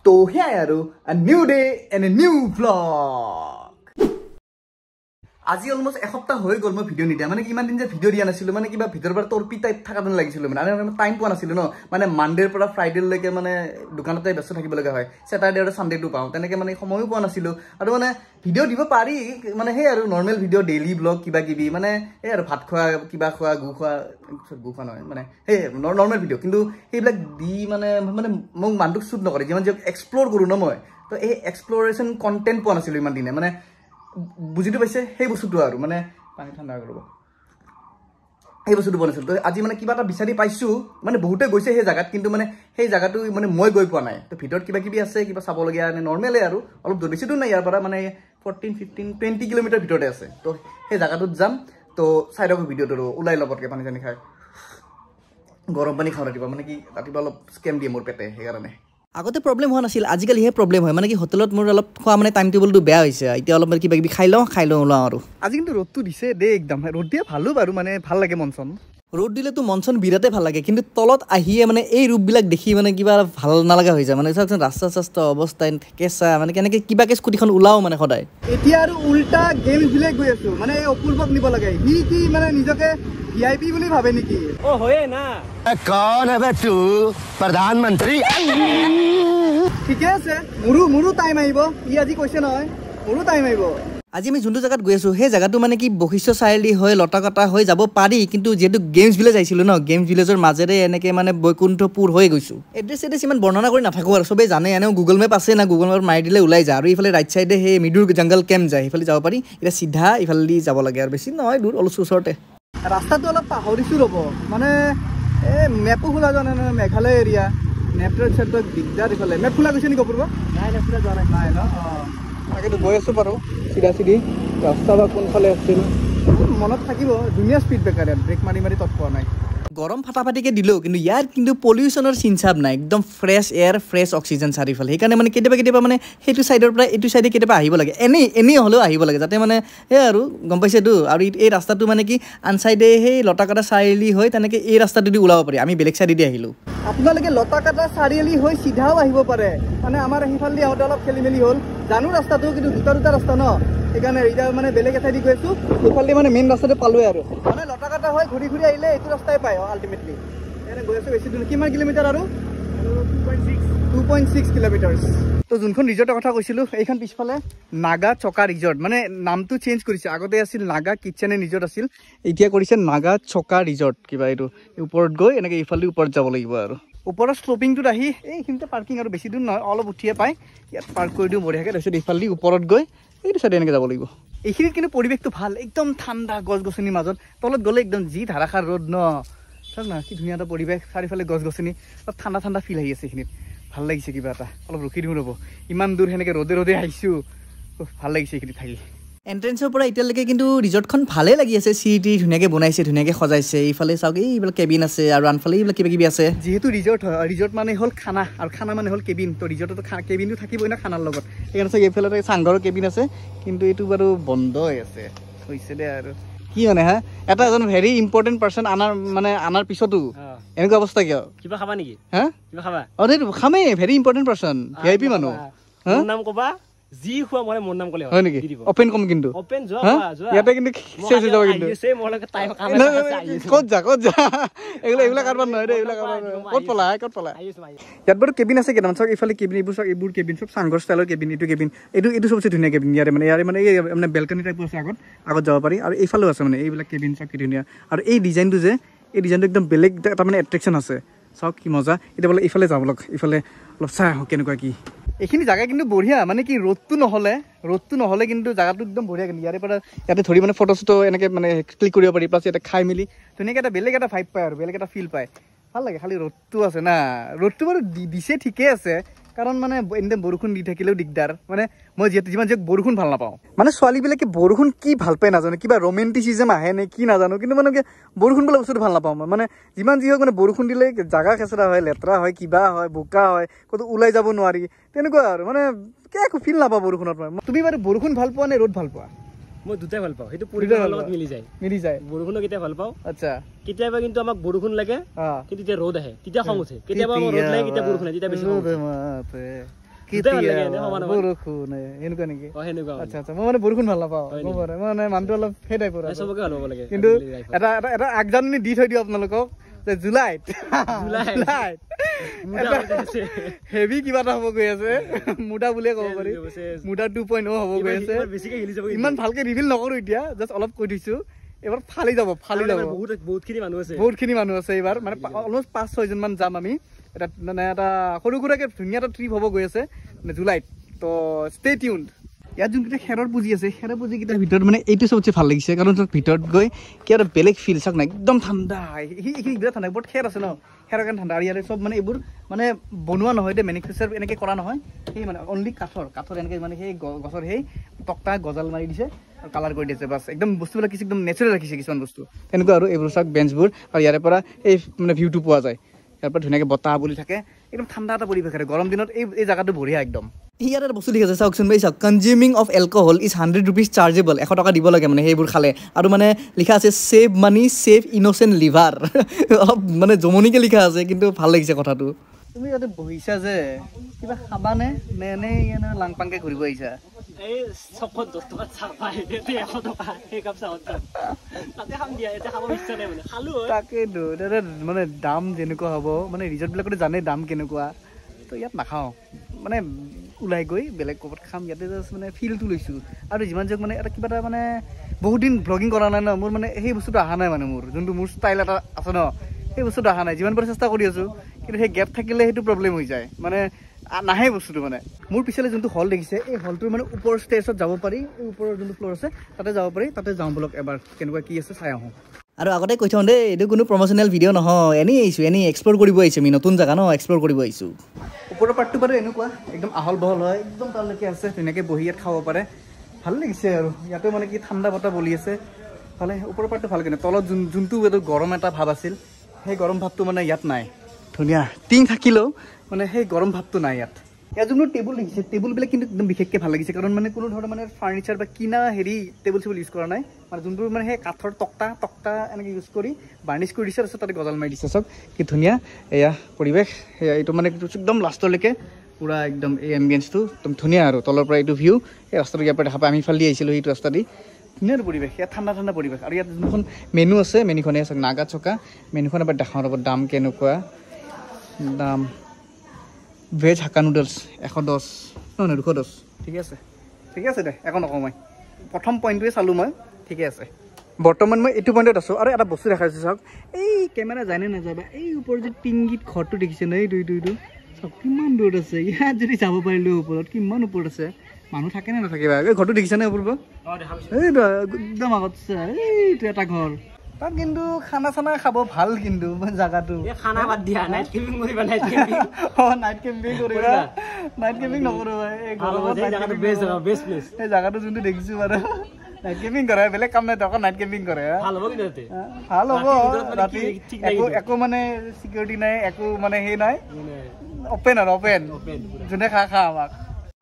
তো হেয়াই আৰু a new day and a new vlog আজি অলমোস্ট এসপ্তাহ হৈ গল মই ভিডিও নিদিয়া মানে কিমান দিন যে ভিডিও দিয়া নাছিলো মানে কিবা ভিতৰৰ পৰা তৰপি টাইপ থকা যেন লাগিছিল মানে আৰু টাইম পোৱা নাছিলো ন মানে মানডেৰ পৰা ফ্ৰাইডে লৈকে মানে দোকানতে ব্যস্ত থাকিব লগা হয় স্যাটাৰডে আৰু সানডেটো পাওঁ তেনেকে মানে সময়ও পোৱা নাছিলো আৰু মানে ভিডিও দিব পাৰি মানে হে আৰু নৰ্মেল ভিডিও ডেইলি ব্লগ কিবা কিবি মানে হে আৰু ভাত খোৱা কিবা খোৱা গু খোৱা নহয় মানে হে নৰ্মেল ভিডিও কিন্তু সেইবিলাক দি মানে মোক মানটোক শুট নকৰে যিমান যে এক্সপ্লোৰ কৰো ন মই তো এই এক্সপ্লোৰেশ্যন কন্টেন্ট পোৱা নাছিলো ইমান দিনে মানে বুজিটো পাইছে সেই বস্তুটো আৰু মানে পানী ঠাণ্ডা কৰিব এই বস্তুটো বনাইছিল তো আজি মানে কিবা এটা বিচাৰি পাইছো মানে বহুতে গৈছে সেই জায়গাত কিন্তু মানে সেই জায়গাটো মানে মই গৈ পোৱা নাই তো ভিতৰত কিবা কিবি আছে কিবা চাবলগীয়া মানে নৰ্মেলে আৰু অলপ দূৰ বেছি দূৰ নাই ইয়াৰ পৰা মানে 14-15-20 কিলোমিটাৰ ভিতৰতে আছে তো সেই জায়গাটোত যাম তো চাই থাকক ভিডিঅ'টো ওলাই ল'বতকৈ পানী চানী খাই গৰম পানী খাওঁ ৰাতিপুৱা মানে কি ৰাতিপুৱা অলপ স্কেম দিয়ে মোৰ পেটে সেইকাৰণে আগতে প্ৰব্লেম হোৱা নাছিল আজিকালিহে প্ৰব্লেম হয় মানে কি হোটেলত মোৰ অলপ খোৱা মানে টাইম টেবুলটো বেয়া হৈছে এতিয়া অলপ কিবা কিবি খাই লওঁ ওলাওঁ আৰু আজি কিন্তু ৰ'দটো দিছে দেই একদম ৰ'দ দিয়ে ভালো বাৰু মানে ভাল লাগে মন চন ৰ'দ দিলেতো মন চন বিৰাটেই ভাল লাগে কিন্তু তলত আহিয়ে মানে এই ৰূপবিলাক দেখি মানে কিবা ভাল নালাগা হৈ যায় মানে চাওকচোন ৰাস্তা চাস্তা অৱস্থা কেঁচা মানে কেনেকৈ কিবাকৈ স্কুটিখন ওলাওঁ মানে সদায় এতিয়া আৰু উল্টা গেমছবিলাক গৈ আছোঁ মানে অপূৰ্বক নিব লাগে সি কি মানে নিজকে VIP বুলি ভাবে নেকি ও হয়ে না কোন হবে তু প্ৰধানমন্ত্ৰী ঠিকে আছে মোৰো টাইম আহিব ই আজি কৈছে নহয় মোৰো টাইম আহিব আজি আমি যোনটো জায়গাত গৈ আছোঁ সেই জায়গাটো মানে কি বশিষ্ঠ চাৰিআলি হৈ লতাকটা হৈ যাব পাৰি কিন্তু যিহেতু গেমছ ভিলেজ আহিছিলোঁ ন গেমছ ভিলেজৰ মাজেৰে এনেকৈ মানে বৈকুণ্ঠপুৰ হৈ গৈছোঁ এড্ৰেছ ইমান বৰ্ণনা কৰি নাথাকোঁ আৰু চবেই জানে এনেও গুগল মেপ আছে না গুগল মেপ মাৰি দিলে ওলাই যায় আৰু এইফালে ৰাইট চাইডে সেই মিডুৰ জংগল কেম্প যায় সেইফালে যাব পাৰি এতিয়া চিধা ইফালেদি যাব লাগে আৰু বেছি নহয় দূৰ অলপ ওচৰতে ৰাস্তাটো অলপ পাহৰিছোঁ ৰ'ব মানে এই মেপো খোলা যোৱা নাই মেঘালয় এৰিয়া নেটৱৰ্ক চেটৱৰ্ক দিগদাৰ ইফালে মেপ খোলা গৈছে নেকি অপূৰ্ব নাই খোলা যোৱা নাই ন তাকেতো গৈ আছোঁ বাৰু চিধা ৰাস্তা বা কোনফালে আছিল মনত থাকিব ধুনীয়া স্পীড ব্ৰেকাৰ ইয়াত ব্ৰেক মাৰি তৎ পোৱা নাই গৰম ফাটাফাটিকৈ দিলেও কিন্তু ইয়াত কিন্তু পলিউশ্যনৰ চিনচাপ নাই একদম ফ্ৰেছ এয়াৰ ফ্ৰেছ অক্সিজেন চাৰিওফালে সেইকাৰণে মানে কেতিয়াবা মানে সেইটো ছাইডৰ পৰা এইটো ছাইডে কেতিয়াবা আহিব লাগে এনেই হ'লেও আহিব লাগে যাতে মানে সেই আৰু গম পাইছেতো আৰু এই ৰাস্তাটো মানে কি আন চাইডে সেই লতাকাটা চাৰিআলি হৈ তেনেকৈ এই ৰাস্তাটোদি ওলাব পাৰি আমি বেলেগ চাইডেদি আহিলোঁ আপোনালোকে লতাকাটা চাৰিআলি হৈ চিধাও আহিব পাৰে মানে আমাৰ সেইফালেদি আহোঁতে অলপ খেলি মেলি হ'ল জানো ৰাস্তাটো কিন্তু দুটা ৰাস্তা ন সেইকাৰণে এতিয়া মানে বেলেগ এঠাইদি গৈ আছোঁ সেইফালেদি মানে মেইন ৰাস্তাটো পালোৱে আৰু মানে লতাকাটা হৈ ঘূৰি আহিলে এইটো ৰাস্তাই পায় আল্টিমেটলি এনে গৈ আছোঁ বেছি দূৰ কিমান কিলোমিটাৰ আৰু 2.6 কিলোমিটাৰ তো যোনখন ৰিজৰ্টৰ কথা কৈছিলোঁ এইখন পিছফালে নাগা চকা ৰিজৰ্ট মানে নামটো চেঞ্জ কৰিছে আগতে আছিল নাগা কিটচেন এণ্ড ৰিজৰ্ট আছিল এতিয়া কৰিছে নাগা চকা ৰিজৰ্ট কিবা এইটো ওপৰত গৈ এনেকৈ ইফালে ওপৰত যাব লাগিব আৰু ওপৰৰ শ্লপিংটোত আহি এইখিনিতে পাৰ্কিং আৰু বেছি দূৰ নহয় অলপ উঠিয়ে পায় ইয়াত পাৰ্ক কৰি দিওঁ বঢ়িয়াকৈ তাৰপিছত ইফালে ওপৰত গৈ এইটো চাইডে এনেকৈ যাব লাগিব এইখিনিত কিন্তু পৰিৱেশটো ভাল একদম ঠাণ্ডা গছ গছনিৰ মাজত তলত গ'লে একদম যি ধাৰাসাৰ ৰ'দ ন চাওক না কি ধুনীয়া এটা পৰিৱেশ চাৰিওফালে গছ গছনি অলপ ঠাণ্ডা ফিল আহি আছে এইখিনিত ভাল লাগিছে কিবা এটা অলপ ৰখি দিওঁ ৰ'ব ইমান দূৰ সেনেকৈ ৰ'দে আহিছোঁ ভাল লাগিছে এইখিনিত থাকি এণ্ট্ৰেঞ্চৰ পৰা এতিয়ালৈকে কিন্তু ৰিজৰ্টখন ভালেই লাগি আছে চিটি ধুনীয়াকৈ বনাইছে ধুনীয়াকৈ সজাইছে এইফালে চাওক এইবিলাক কেবিন আছে আৰু আনফালে এইবিলাক কিবা কিবি আছে যিহেতু ৰিজৰ্ট হয় ৰিজৰ্ট মানে হ'ল খানা আৰু খানা মানে হ'ল কেবিন তো ৰিজৰ্টতো কেবিনটো থাকিবই না খানাৰ লগত সেইকাৰণে চাগে এইফালে চাংঘৰৰ কেবিন আছে কিন্তু এইটো বাৰু বন্ধ হৈ আছে হৈছে দে আৰু কি মানে হা এটা এজন ভেৰি ইম্পৰ্টেণ্ট পাৰ্চন আনাৰ পিছতো এনেকুৱা অৱস্থা কিয় কিবা খাবা নেকি হা কিবা খাবা খামেই ভেৰি ইম্পৰ্টেণ্ট পাৰ্চন VIP মানুহ নাম ক'বা যি খোৱা মানে মোৰ নাম ক'লে হয় নেকি অপেন কম কিন্তু অপেন যোৱা ইয়াতে কিন্তু শেষ হৈ যাব কিন্তু ক'ত যা এইবিলাক কাৰবাৰ নহয় দেই এইবিলাক ক'ত পলাই ইয়াত বাৰু কেবিন আছে কেইটামান চাওক এইফালে কেবিন এইবোৰ কেবিন চব চাংঘৰ ষ্টাইলৰ কেবিন এইটো চবচে ধুনীয়া কেবিন ইয়াৰে মানে এই মানে বেলকনি টাইপো আছে আগত যাব পাৰি আৰু এইফালেও আছে মানে এইবিলাক কেবিন চাওক কি ধুনীয়া আৰু এই ডিজাইনটো একদম বেলেগ এটা মানে এট্ৰেকশ্যন আছে চাওক কি মজা এতিয়া বোলে ইফালে যাব লগ ইফালে অলপ চাই আহোঁ কেনেকুৱা কি এইখিনি জাগা কিন্তু বঢ়িয়া মানে কি ৰ'দটো নহ'লে কিন্তু জাগাটো একদম বঢ়িয়া কিন্তু ইয়াতে ধৰি মানে ফটো চটো এনেকৈ মানে ক্লিক কৰিব পাৰি প্লাছ ইয়াতে খাই মেলি ধুনীয়াকৈ এটা বেলেগ এটা ভাইব পায় আৰু বেলেগ এটা ফিল পায় ভাল লাগে খালি ৰ'দটো আছে না ৰ'দটো বাৰু দিছে ঠিকেই আছে কাৰণ মানে এনে বৰষুণ দি থাকিলেও দিগদাৰ মানে মই যিমান বৰষুণ ভাল নাপাওঁ মানে ছোৱালীবিলাকে বৰষুণ কি ভাল পায় নাজানো কিবা ৰোমেণ্টিচিজম আহে নে কি নাজানো কিন্তু মানে বৰষুণ বোলা বস্তুটো ভাল নাপাওঁ মই মানে যিমান যি হওক মানে বৰষুণ দিলে জাগা খেচৰা হয় লেতেৰা হয় কিবা হয় বোকা হয় ক'তো ওলাই যাব নোৱাৰি তেনেকুৱা আৰু মানে একো ফিল নাপাওঁ বৰষুণত তুমি বাৰু বৰষুণ ভাল পোৱা নে ৰ'দ ভাল পোৱা মই দুটাই ভাল পাওঁ সেইটো পৰিৱেশৰ লগত মিলি যায় বৰষুণো কেতিয়া ভাল পাওঁ আচ্ছা কেতিয়াবা কিন্তু আমাক বৰষুণ লাগে কিন্তু যেতিয়া ৰ'দ আহে তেতিয়া খং উঠে কেতিয়াবা ৰ'দ লাগে কেতিয়া বৰষুণ আহে তেতিয়া বেছি বৰষুণ এনেকুৱা নেকি আচ্ছা আচ্ছা মই মানে বৰষুণ ভাল নাপাওঁ মানে মানুহটো অলপ সেই টাইপৰ কিন্তু এটা এটা আগজাননী দি থৈ দিওঁ আপোনালোকক যে জুলাইত হেভি কিবা এটা হ'ব গৈ আছে মুডা বুলিয়ে ক'ব পাৰি মুডা 2.0 হ'ব গৈ আছে ইমান ভালকে ৰিভিল নকৰো এতিয়া জাষ্ট অলপ কৈ দিছো এবাৰ ফালি যাব বহুতখিনি মানুহ আছে এইবাৰ মানে অলমষ্ট 5-6 জন মান যাম আমি এটা মানে এটা সৰু সুৰাকে ধুনীয়া এটা ট্ৰিপ হ'ব গৈ আছে মানে জুলাইত তো ষ্টে টিউনড ইয়াত যোনকেইটা খেৰৰ পুঁজি আছে খেৰৰ পুঁজিকেইটাৰ ভিতৰত মানে এইটো চবচে ভাল লাগিছে কাৰণ তাত ভিতৰত গৈ কিবা এটা বেলেগ ফিল চাওক না একদম ঠাণ্ডা এইখিনি বিৰাট ঠাণ্ডা বহুত খেৰ আছে ন খেৰৰ কাৰণে ঠাণ্ডা আৰু ইয়াতে চব মানে এইবোৰ মানে বনোৱা নহয় দে মেনুফেকচাৰ এনেকৈ কৰা নহয় সেই মানে অনলি কাঠৰ এনেকৈ মানে সেই গছৰ সেই তক্তা গজাল মাৰি দিছে আৰু কালাৰ কৰি দিছে বাছ একদম বস্তুবিলাক কিছু একদম নেচাৰেল ৰাখিছে কিছুমান বস্তু তেনেকুৱা আৰু এইবোৰ চাওক বেঞ্চবোৰ আৰু ইয়াৰে পৰা এই মানে ভিউটো পোৱা যায় ইয়াৰ পৰা ধুনীয়াকৈ বতাহ বুলি থাকে একদম ঠাণ্ডা এটা পৰিৱেশ আৰু গৰম দিনত এই জাগাটো বঢ়িয়া একদম ইয়াত এটা বস্তু লিখা আছে চাওকচোন ভাই চাওক consuming of alcohol is 100 rupees চাৰ্জেবল 100 টকা দিব লাগে মানে সেইবোৰ খালে আৰু মানে লিখা আছে save money save innocent liver অলপ মানে জমনিকে লিখা আছে কিন্তু ভাল লাগিছে কথাটো তুমি ইয়াতে বহিছা যে কিবা খাবানে নে এনেই লাংপাংকে ঘূৰিব আহিছা এই চকত 10 টকা চাহ পাই এতে 100 টকা এই কাপ চাহত তাতে খাম দিয়া এতে খাব ইচ্ছা নাই মানে খালো তাকে মানে দাম যেনেকুৱা হ'ব মানে ৰিজৰ্টবিলাকতে জানে দাম কেনেকুৱা তো ইয়াত নাখাওঁ মানে ওলাই গৈ বেলেগ ক'ৰবাত খাম ইয়াতে জাষ্ট মানে ফিলটো লৈছোঁ আৰু যিমান যাওক মানে এটা কিবা এটা মানে বহুত দিন ব্লগিং কৰা নাই ন মোৰ মানে সেই বস্তুটো অহা নাই মানে মোৰ যোনটো মোৰ ষ্টাইল এটা আছে ন সেই বস্তুটো অহা নাই যিমান পাৰোঁ চেষ্টা কৰি আছোঁ কিন্তু সেই গেপ থাকিলে সেইটো প্ৰব্লেম হৈ যায় মানে নাহে বস্তুটো মানে মোৰ পিছলে যোনটো হল দেখিছে এই হলটোৰ মানে ওপৰৰ ষ্টেজত যাব পাৰি এই ওপৰৰ যোনটো ফ্ল'ৰ আছে তাতে যাব পাৰি তাতে যাওঁ বলক এবাৰ কেনেকুৱা কি আছে চাই আহোঁ আৰু আগতে কৈ থওঁ দেই এইটো কোনো প্ৰমোচনেল ভিডিঅ' নহয় এনেই আহিছোঁ এনেই এক্সপ্ল'ৰ কৰিব আহিছোঁ আমি নতুন জেগা ন এক্সপ্ল'ৰ কৰিব আহিছোঁ ওপৰৰ পাৰ্টটো বাৰু এনেকুৱা একদম আহল বহল হয় একদম তালৈকে আছে ধুনীয়াকৈ বহি ইয়াত খাব পাৰে ভাল লাগিছে আৰু ইয়াতো মানে কি ঠাণ্ডা বতাহ বলি আছে ভালে ওপৰৰ পাৰ্টটো ভাল কিন্তু তলত যোনটো এইটো গৰম এটা ভাৱ আছিল সেই গৰম ভাৱটো মানে ইয়াত নাই ধুনীয়া টিং থাকিলেও মানে সেই গৰম ভাৱটো নাই ইয়াত যোনটো টেবুল দেখিছে টেবুলবিলাক কিন্তু একদম বিশেষকৈ ভাল লাগিছে কাৰণ মানে কোনো ধৰণৰ মানে ফাৰ্নিচাৰ বা কিনা হেৰি টেবুল চেবুল ইউজ কৰা নাই মানে যোনবোৰ মানে সেই কাঠৰ তক্তা এনেকৈ ইউজ কৰি বাৰ্নিছ কৰি দিছে তাৰপিছত তাতে গজাল মাৰি দিছে চব কি ধুনীয়া এয়া পৰিৱেশ সেয়া এইটো মানে একদম লাষ্টলৈকে পূৰা একদম এই এম্বিয়েঞ্চটো একদম ধুনীয়া আৰু তলৰ পৰা এইটো ভিউ এই ৰাস্তাটো ইয়াৰ পৰা দেখা পাই আমি ইফালে দি আহিছিলোঁ সেইটো ৰাস্তা দি ধুনীয়া পৰিৱেশ ইয়াত ঠাণ্ডা পৰিৱেশ আৰু ইয়াত যোনখন মেনু আছে মেনুখনে আছে নাগা চকা মেনুখন এবাৰ দেখাওঁ ৰ'ব দাম কেনেকুৱা দাম ভেজ হাক্কা নুডলছ 110 নহয় 210 ঠিকে আছে দে একো নকওঁ মই প্ৰথম পইণ্টটোৱে চালোঁ মই ঠিকে আছে বৰ্তমান মই এইটো পইণ্টত আছোঁ আৰু এটা বস্তু দেখাইছোঁ চাওক এই কেমেৰা যায় নে নাযায় বা এই ওপৰত যে টিংগিত ঘৰটো দেখিছে ন এই দুইটো চাওক কিমান দূৰত আছে ইয়াত যদি যাব পাৰিলোঁ ওপৰত কিমান ওপৰত আছে মানুহ থাকে নে নাথাকে বা এই ঘৰটো দেখিছেনে ওপৰত এইটো একদম আগত এইটো এটা ঘৰ তাত কিন্তু খানা চানা খাব ভাল কিন্তু জাগাটো খানা বাদ দিয়া নাইট কেম্পিং কৰিবা নাইট কেম্পিং নকৰোঁ এই জাগাটো যোনটো দেখিছোঁ বাৰু নাইট কেম্পিং কৰে বেলেগ কাম নাই অকল নাইট কেম্পিং কৰে ভাল হ'ব ৰাতি একো মানে চিকিউৰিটি নাই একো মানে সেই নাই অপেন যোনে খা আমাক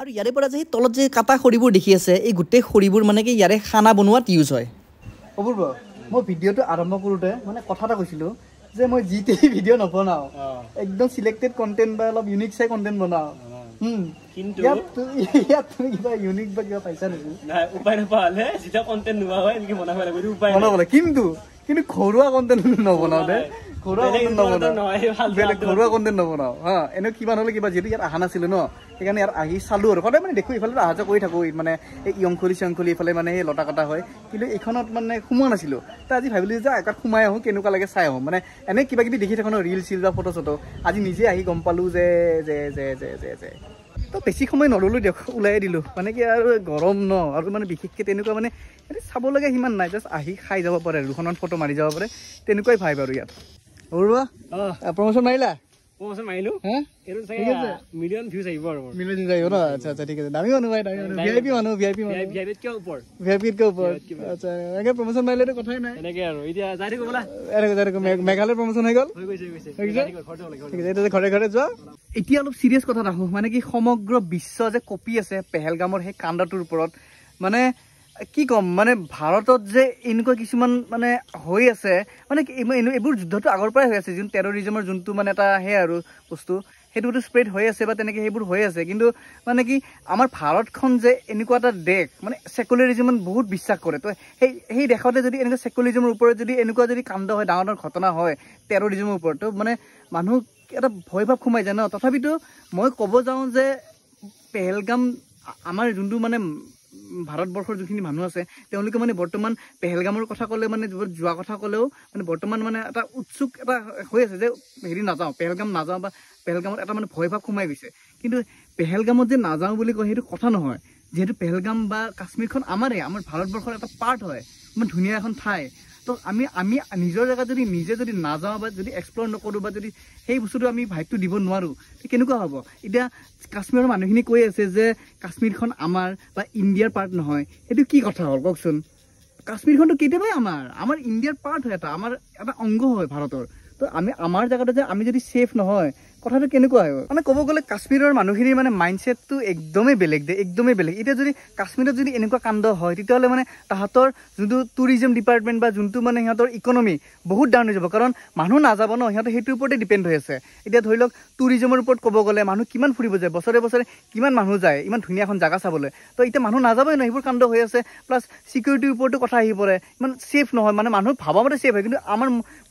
আৰু ইয়াৰে পৰা যে তলত যে কাটা খৰিবোৰ দেখি আছে এই গোটেই খৰিবোৰ মানে কি ইয়াৰে খানা বনোৱাত ইউজ হয় অপূৰ্ব মই ভিডিঅ'টো আৰম্ভ কৰোঁতে মানে কথা এটা কৈছিলোঁ যে মই যি টি ভিডিঅ' নবনাওঁ একদম চিলেক্টেড কণ্টেণ্ট বা অলপ ইউনিক চাই কণ্টেণ্ট বনাওঁ কিন্তু ইয়াত তুমি কিবা ইউনিক বা কিবা পাইছা নেকি উপায় নাপালে যেতিয়া কণ্টেণ্ট নোহোৱা হয় এনেকৈ বনাব লাগিব উপায় কিন্তু ঘৰুৱা কণ্টেণ্ট নবনাওঁ দে ঘৰুৱা কণ্টেণ্ট নবনাওঁ হা এনে কিবা নহ'লে কিবা যিহেতু ইয়াত অহা নাছিলোঁ ন সেইকাৰণে ইয়াত আহি চালোঁ আৰু সদায় মানে দেখোঁ ইফালে অহা যোৱা কৰি থাকোঁ মানে এই ইয়ংখলি চিয়ংখলি ইফালে মানে সেই লতা কটা হয় কিন্তু এইখনত মানে সোমোৱা নাছিলোঁ তো আজি ভাবিলোঁ যে একাত সোমাই আহোঁ কেনেকুৱা লাগে চাই আহোঁ মানে এনেই কিবা কিবি দেখি থাকোঁ ন ৰিল চিল বা ফটো চটো আজি নিজে আহি গম পালোঁ যে তো বেছি সময় নল'লোঁ দিয়ক ওলাই দিলোঁ মানে কি আৰু গৰম ন আৰু মানে বিশেষকৈ তেনেকুৱা মানে চাবলগীয়া সিমান নাই জাষ্ট আহি খাই যাব পাৰে দুখনমান ফটো মাৰি যাব পাৰে তেনেকুৱাই ভাই বাৰু ইয়াত প্ৰমোশ্যন মাৰিলা মাৰিলোঁ মিলিয়ন ভিউজ আহিব আৰু মিলিয়ন ভিউজ আহিব ন আচ্ছা ঠিক আছে দামী মানুহ ভাই ভিআইপিতকৈ ওপৰ আচ্ছা এনেকৈ প্ৰমোশ্যন মাৰিলেতো কথাই নাই এনেকৈ আৰু এতিয়া যাই থাকোঁ বোলা মেঘালয়ৰ প্ৰমোশ্যন হৈ গ'ল ঘৰে যোৱা এতিয়া অলপ চিৰিয়াছ কথা ৰাখোঁ মানে কি সমগ্ৰ বিশ্ব যে কপি আছে পেহেলগামৰ সেই কাণ্ডটোৰ ওপৰত মানে কি ক'ম মানে ভাৰতত যে এনেকুৱা কিছুমান মানে হৈ আছে মানে এইবোৰ যুদ্ধটো আগৰ পৰাই হৈ আছে যোন টেৰৰিজমৰ যোনটো মানে এটা সেই আৰু বস্তু সেইটোতো স্প্ৰেড হৈ আছে বা তেনেকৈ সেইবোৰ হৈ আছে কিন্তু মানে কি আমাৰ ভাৰতখন যে এনেকুৱা এটা দেশ মানে ছেকুলাৰিজিমত বহুত বিশ্বাস কৰে তো সেই দেশতে যদি এনেকুৱা ছেকুলাৰিজিমৰ ওপৰত যদি এনেকুৱা যদি কাণ্ড হয় ডাঙৰ ডাঙৰ ঘটনা হয় টেৰৰিজিমৰ ওপৰত তো মানে মানুহ এটা ভয় ভাৱ সোমাই যায় ন তথাপিতো মই ক'ব যাওঁ যে পেহেলগাম আমাৰ যোনটো মানে ভাৰতবৰ্ষৰ যোনখিনি মানুহ আছে তেওঁলোকে মানে বৰ্তমান পেহেলগামৰ কথা ক'লে মানে যোৱা কথা ক'লেও মানে বৰ্তমান মানে এটা উৎসুক এটা হৈ আছে যে হেৰি নাযাওঁ পেহেলগাম নাযাওঁ বা পেহেলগামত এটা মানে ভয় ভাৱ সোমাই গৈছে কিন্তু পেহেলগামত যে নাযাওঁ বুলি কয় সেইটো কথা নহয় যিহেতু পেহেলগাম বা কাশ্মীৰখন আমাৰ ভাৰতবৰ্ষৰ এটা পাৰ্ট হয় ইমান ধুনীয়া এখন ঠাই তো আমি নিজৰ জেগাত যদি নিজে যদি নাযাওঁ বা যদি এক্সপ্ল'ৰ নকৰোঁ বা যদি সেই বস্তুটো আমি ভাইবটো দিব নোৱাৰোঁ কেনেকুৱা হ'ব এতিয়া কাশ্মীৰৰ মানুহখিনি কৈ আছে যে কাশ্মীৰখন আমাৰ বা ইণ্ডিয়াৰ পাৰ্ট নহয় সেইটো কি কথা হ'ল কওকচোন কাশ্মীৰখনটো কেতিয়াবাই আমাৰ ইণ্ডিয়াৰ পাৰ্ট হয় আমাৰ এটা অংগ হয় ভাৰতৰ তো আমাৰ জেগাতে যে আমি যদি ছেফ নহয় কথাটো কেনেকুৱা হয় মানে ক'ব গ'লে কাশ্মীৰৰ মানুহখিনিৰ মানে মাইণ্ডছেটটো একদমেই বেলেগ একদমেই বেলেগ এতিয়া যদি কাশ্মীৰত যদি এনেকুৱা কাণ্ড হয় তেতিয়াহ'লে মানে তাহাঁতৰ যোনটো টুৰিজম ডিপাৰ্টমেণ্ট বা যোনটো মানে সিহঁতৰ ইকনমি বহুত ডাউন হৈ যাব কাৰণ মানুহ নাযাব ন সিহঁতে সেইটোৰ ওপৰতে ডিপেণ্ড হৈ আছে এতিয়া ধৰি লওক টুৰিজমৰ ওপৰত ক'ব গ'লে মানুহ কিমান ফুৰিব যায় বছৰে বছৰে কিমান মানুহ যায় ইমান ধুনীয়া এখন জাগা চাবলৈ তো এতিয়া মানুহ নাযাবই ন সেইবোৰ কাণ্ড হৈ আছে প্লাছ ছিকিউৰিটিৰ ওপৰতো কথা আহি পৰে ইমান ছেফ নহয় মানে মানুহ ভাবা মতে ছেফ হয় কিন্তু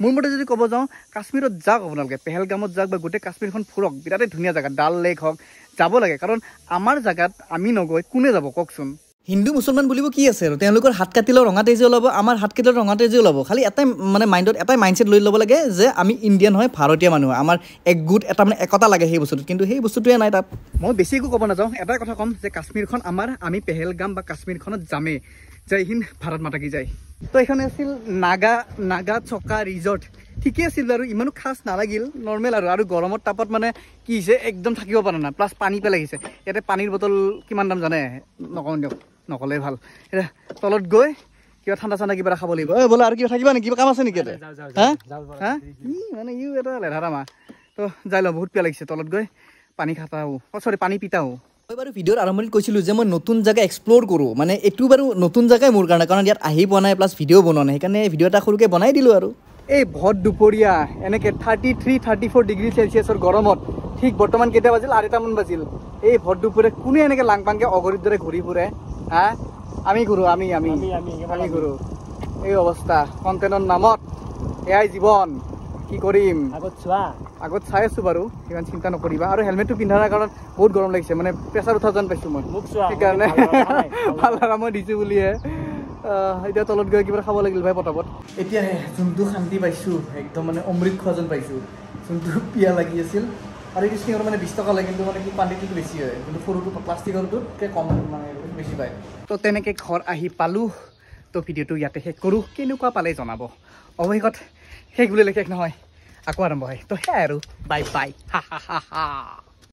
মোৰ মতে যদি ক'ব যাওঁ কাশ্মীৰত যাওক আপোনালোকে পেহেলগামত যাওক বা গোটেই কাশ্মীৰখন ফুৰক বিৰাটেই ধুনীয়া জেগা ডাল লেক হওক যাব লাগে কাৰণ আমাৰ জেগাত আমি নগৈ কোনে যাব কওকচোন হিন্দু মুছলমান বুলিব কি আছে আৰু তেওঁলোকৰ হাত কাটিলেও ৰঙা তেজী ওলাব আমাৰ হাত কাটিলেও ৰঙা তেজী ওলাব খালি এটাই মানে মাইণ্ডত এটাই মাইণ্ডছেট লৈ ল'ব লাগে যে আমি ইণ্ডিয়ান হয় ভাৰতীয় মানুহ আমাৰ একগোট এটা মানে একতা লাগে সেই বস্তুটোত কিন্তু সেই বস্তুটোৱে নাই তাত মই বেছি একো ক'ব নাযাওঁ এটাই কথা ক'ম যে কাশ্মীৰখন আমাৰ আমি পেহেলগাম বা কাশ্মীৰখনত যামেই জয় হিন্দ ভাৰত মাতা কি যায় তো এইখন আছিল নাগা চকা ৰিজৰ্ট ঠিকে আছিল আৰু ইমানো খাছ নালাগিল নৰ্মেল আৰু গৰমৰ তাপত মানে কি হৈছে একদম থাকিব পৰা নাই প্লাছ পানী পেলাইছে ইয়াতে পানীৰ বটল কিমান দাম জানে নকওঁ দিয়ক নক'লেই ভাল এতিয়া তলত গৈ কিবা ঠাণ্ডা চাণ্ডা কিবা এটা খাব লাগিব বোলে আৰু কিবা থাকিবা নেকি কিবা কাম আছে নেকি ইয়াতে হা কি মানে এটা লেধাৰা মা তো যাই লওঁ বহুত পিয়া লাগিছে তলত গৈ পানী খাটাও চৰি পানী পিতাও মই বাৰু ভিডিঅ'ৰ আৰম্ভণিত কৈছিলোঁ যে মই নতুন জেগা এক্সপ্ল'ৰ কৰোঁ মানে এইটো বাৰু নতুন জেগাই মোৰ কাৰণে কাৰণ ইয়াত আহি পোৱা নাই প্লাছ ভিডিঅ' বনোৱা নাই সেইকাৰণে ভিডিঅ' এটা সৰুকৈ বনাই দিলোঁ আৰু এই ভৰ দুপৰীয়া এনেকৈ 33-34 ডিগ্ৰী চেলচিয়াছৰ গৰমত ঠিক বৰ্তমান কেইটা বাজিল 8টামান বাজিল এই ভৰ দুপৰীয়া কোনে এনেকৈ লাংপাংকৈ অগৰীৰ দৰে ঘূৰি ফুৰে হা আমি ঘূৰোঁ আমি ঘূৰোঁ এই অৱস্থা কণ্টেণ্টৰ নামত এয়াই জীৱন কি কৰিম আগত চাই আছোঁ বাৰু ইমান চিন্তা নকৰিবা আৰু হেলমেটটো পিন্ধাৰ কাৰণ বহুত গৰম লাগিছে মানে প্ৰেছাৰ উঠা যেন পাইছোঁ মই সেইকাৰণে ভাল লগা মই দিছোঁ বুলিহে এতিয়া তলত গৈ কিবা খাব লাগিল ভাই পটাপট এতিয়াহে যোনটো শান্তি পাইছোঁ একদম মানে অমৃত খোৱা যেন পাইছোঁ যোনটো পিয়া লাগি আছিল আৰু এইটো চিঙৰ মানে 20 টকা লাগে কিন্তু মানে কি কোৱাণ্টিটিটো বেছি হয় কিন্তু সৰুটো প্লাষ্টিকৰটোতকৈ কম মানে বেছি পায় তো তেনেকৈ ঘৰ আহি পালোঁ তো ভিডিঅ'টো ইয়াতে শেষ কৰোঁ কেনেকুৱা পালে জনাব অৱশেষত শেষ বুলিলে শেষ নহয় আকৌ আৰম্ভ হয় তো সেয়াই আৰু বাই বাই হা হা হা হা